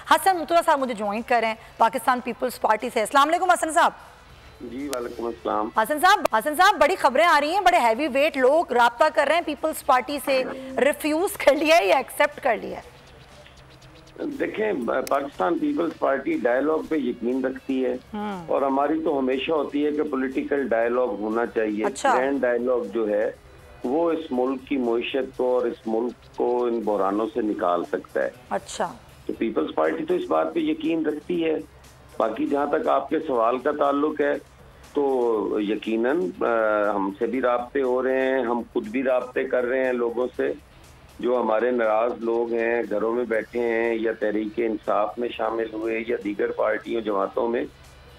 हसन मुतला साहब मुझे ज्वाइन कर रहे हैं पाकिस्तान पीपल्स पार्टी से। अस्सलाम वालेकुम हसन साहब। जी वालेकुम अस्सलाम। हसन साहब बड़ी खबरें आ रही हैं, बड़े हैवी वेट लोग राब्ता कर रहे हैं पीपल्स पार्टी से, रिफ्यूज कर लिया है या एक्सेप्ट कर लिया है? देखें, पाकिस्तान पीपल्स पार्टी डायलॉग पे यकीन रखती है और हमारी तो हमेशा होती है कि पॉलिटिकल डायलॉग होना चाहिए। अच्छा। ग्रैंड डायलॉग जो है वो इस मुल्क की मईशत को और इस मुल्क को इन बहरानों से निकाल सकता है। अच्छा, तो पीपल्स पार्टी तो इस बात पे यकीन रखती है। बाकी जहाँ तक आपके सवाल का ताल्लुक है तो यकीनन हमसे भी राब्ते हो रहे हैं, हम खुद भी राब्ते कर रहे हैं लोगों से जो हमारे नाराज लोग हैं, घरों में बैठे हैं या तहरीक इंसाफ में शामिल हुए या दीगर पार्टियों जमातों में,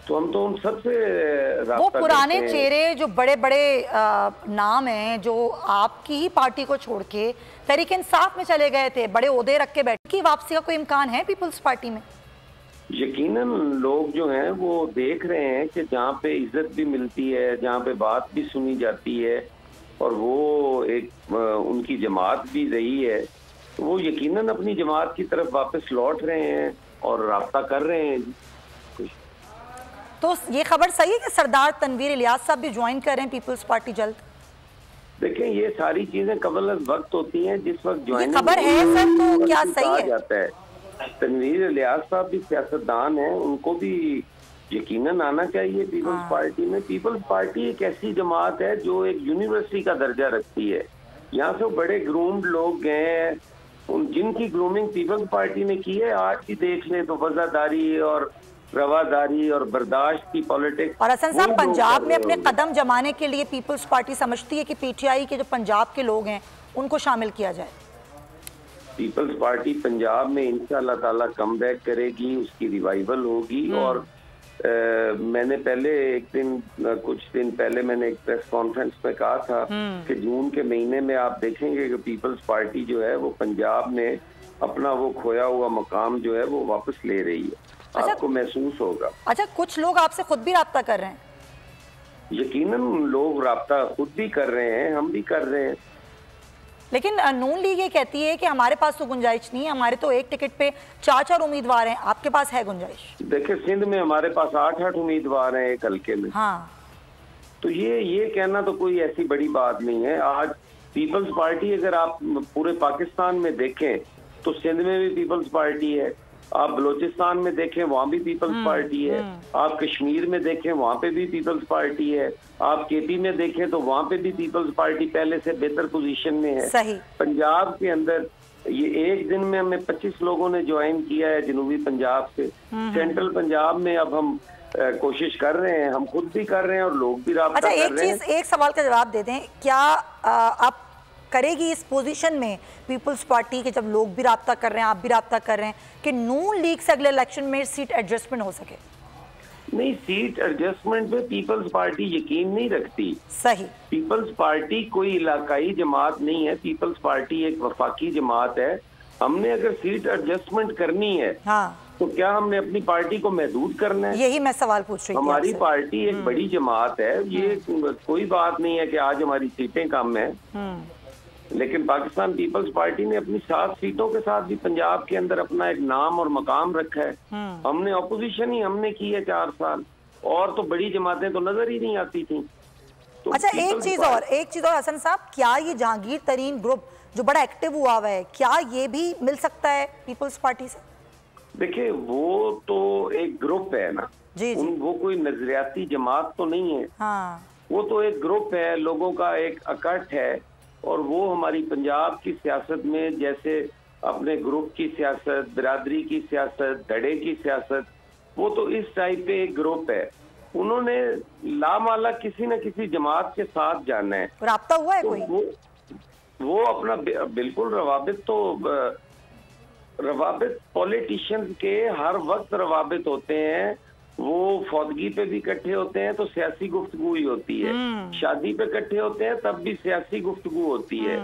तो हम तो उन सबसे राब्ता वो पुराने करते हैं। चेहरे जो बड़े बड़े नाम हैं जो आपकी ही पार्टी को छोड़ के तहरीक इंसाफ में चले गए थे, बड़े ओहदे रख के बैठे, की वापसी का कोई इम्कान है पीपल्स पार्टी में? यकीनन लोग जो हैं वो देख रहे हैं कि जहाँ पे इज्जत भी मिलती है, जहाँ पे बात भी सुनी जाती है और वो एक उनकी जमात भी रही है, तो वो यकीनन अपनी जमात की तरफ वापस लौट रहे हैं और राब्ता कर रहे हैं। तो ये खबर सही है कि सरदार तनवीर इलियास साहब भी ज्वाइन कर रहे हैं पीपल्स पार्टी जल्द? देखें, ये सारी चीजें कबल वक्त होती हैं, जिस वक्त ज्वाइन खबर है सर, तो क्या सही है? जाता है। तनवीर इलियास साहब भी सियासतदान हैं, उनको भी यकीनन आना चाहिए पीपल्स पार्टी में। पीपल्स पार्टी एक ऐसी जमात है जो एक यूनिवर्सिटी का दर्जा रखती है। यहाँ से बड़े ग्रूम्ड लोग गए हैं, जिनकी ग्रूमिंग पीपल्स पार्टी ने की है, आज भी देख लें तो वफादारी और रवादारी और बर्दाश्त की पॉलिटिक्स। और हसन साहब, पंजाब में अपने कदम जमाने के लिए पीपल्स पार्टी समझती है कि पीटीआई के जो पंजाब के लोग हैं उनको शामिल किया जाए? पीपल्स पार्टी पंजाब में इंशाअल्लाह ताला कमबैक करेगी, उसकी रिवाइवल होगी। और मैंने पहले कुछ दिन पहले मैंने एक प्रेस कॉन्फ्रेंस में कहा था कि जून के महीने में आप देखेंगे कि पीपल्स पार्टी जो है वो पंजाब में अपना वो खोया हुआ मकाम जो है वो वापस ले रही है। अच्छा, आपको महसूस होगा। अच्छा, कुछ लोग आपसे खुद भी राब्ता कर रहे हैं? यकीनन लोग राब्ता खुद भी कर रहे हैं, हम भी कर रहे हैं। लेकिन नून लीग ये कहती है कि हमारे पास तो गुंजाइश नहीं है, हमारे तो एक टिकट पे 4 उम्मीदवार हैं, आपके पास है गुंजाइश? देखिए, सिंध में हमारे पास 8 उम्मीदवार हैं एक हल्के में। हाँ, तो ये कहना तो कोई ऐसी बड़ी बात नहीं है। आज पीपल्स पार्टी अगर आप पूरे पाकिस्तान में देखें तो सिंध में भी पीपल्स पार्टी है, आप बलोचिस्तान में देखें वहाँ भी पीपल्स पार्टी है, आप कश्मीर में देखें वहाँ पे भी पीपल्स पार्टी है, आप केपी में देखें तो वहाँ पे भी पीपल्स पार्टी पहले से बेहतर पोजीशन में है। सही। पंजाब के अंदर ये एक दिन में हमें 25 लोगों ने ज्वाइन किया है जनूबी पंजाब से। सेंट्रल पंजाब में अब हम कोशिश कर रहे हैं, हम खुद भी कर रहे हैं और लोग भी राब्ता कर रहे हैं। एक सवाल का जवाब दे दें, क्या आप करेगी इस पोजीशन में पीपल्स पार्टी के, जब लोग भी राब्ता कर रहे हैं, आप भी राब्ता कर रहे हैं, कि नून लीग से अगले इलेक्शन में सीट एडजस्टमेंट हो सके? नहीं, सीट एडजस्टमेंट पे पीपल्स पार्टी यकीन नहीं रखती। सही। पीपल्स पार्टी कोई इलाकाई जमात नहीं है, पीपल्स पार्टी एक वफाकी जमात है। हमने अगर सीट एडजस्टमेंट करनी है तो क्या हमने अपनी पार्टी को महदूद करना है? यही मैं सवाल पूछ रही थी। हमारी पार्टी एक बड़ी जमात है, ये कोई बात नहीं है कि आज हमारी सीटें कम है, लेकिन पाकिस्तान पीपल्स पार्टी ने अपनी 7 सीटों के साथ भी पंजाब के अंदर अपना एक नाम और मकाम रखा है। हमने ऑपोजिशन ही हमने की है 4 साल, और तो बड़ी जमातें तो नजर ही नहीं आती थी। तो अच्छा, एक चीज और हसन साहब, क्या ये जहांगीर तरीन ग्रुप जो बड़ा एक्टिव हुआ है, क्या ये भी मिल सकता है पीपल्स पार्टी से? देखिए, वो तो एक ग्रुप है ना जी। वो कोई नजरियाती जमात तो नहीं है। हाँ। वो तो एक ग्रुप है, लोगों का एक इकट्ठ है, और वो हमारी पंजाब की सियासत में जैसे अपने ग्रुप की सियासत, बिरादरी की सियासत, धड़े की सियासत, वो तो इस टाइप पे एक ग्रुप है। उन्होंने लामाला किसी न किसी जमात के साथ जाना है। राब्ता हुआ है तो कोई? वो अपना बिल्कुल रवाबित पॉलिटिशियंस के हर वक्त रवाबित होते हैं। वो फौदगी पे भी इकट्ठे होते हैं तो सियासी गुफ्तगू ही होती है, शादी पे इकट्ठे होते हैं तब भी सियासी गुफ्तगू होती है,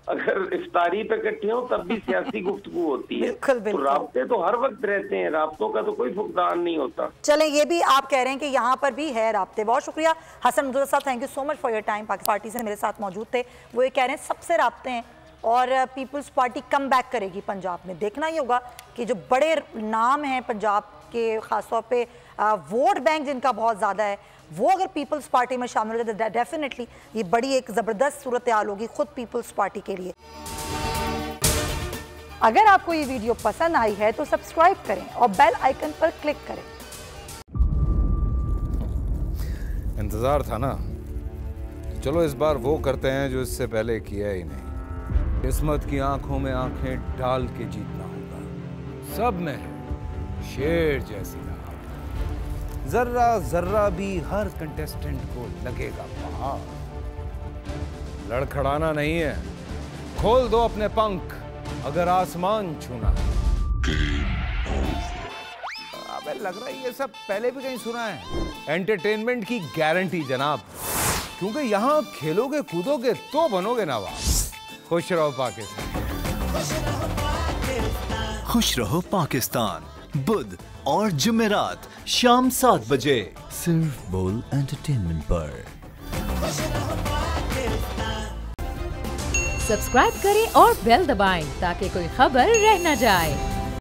अगर इफ्तारी पे इकट्ठे हो तब भी सियासी गुफ्तगू होती है। तो राब्ते तो हर वक्त रहते हैं, राब्तों का तो कोई फुकदान नहीं होता। चलें, ये भी आप कह रहे हैं कि यहाँ पर भी है राब्ते। बहुत शुक्रिया हसन मुतला साहब, thank you so much for your time. Party से मेरे साथ मौजूद थे, वो ये कह रहे हैं सबसे राब्ते हैं और पीपल्स पार्टी कम बैक करेगी पंजाब में। देखना ही होगा कि जो बड़े नाम हैं पंजाब के, ख़ासतौर पे वोट बैंक जिनका बहुत ज़्यादा है, वो अगर पीपल्स पार्टी में शामिल हो जाए तो डेफिनेटली ये बड़ी एक ज़बरदस्त सूरत हाल होगी खुद पीपल्स पार्टी के लिए। अगर आपको ये वीडियो पसंद आई है तो सब्सक्राइब करें और बेल आइकन पर क्लिक करें। इंतजार था ना, चलो इस बार वो करते हैं जो इससे पहले किया ही नहीं। किस्मत की आंखों में आंखें डाल के जीतना होगा। सब में है शेर जैसी राह, जर्रा जर्रा भी हर कंटेस्टेंट को लगेगा पहाड़। लड़खड़ाना नहीं है, खोल दो अपने पंख अगर आसमान छूना है। अबे लग रहा है ये सब पहले भी कहीं सुना है। एंटरटेनमेंट की गारंटी जनाब, क्योंकि यहाँ खेलोगे कूदोगे तो बनोगे नवाब। खुश रहो पाकिस्तान। खुश रहो पाकिस्तान, बुध और जुमेरात शाम 7 बजे सिर्फ बोल एंटरटेनमेंट पर। सब्सक्राइब करें और बेल दबाएं ताकि कोई खबर रह न जाए।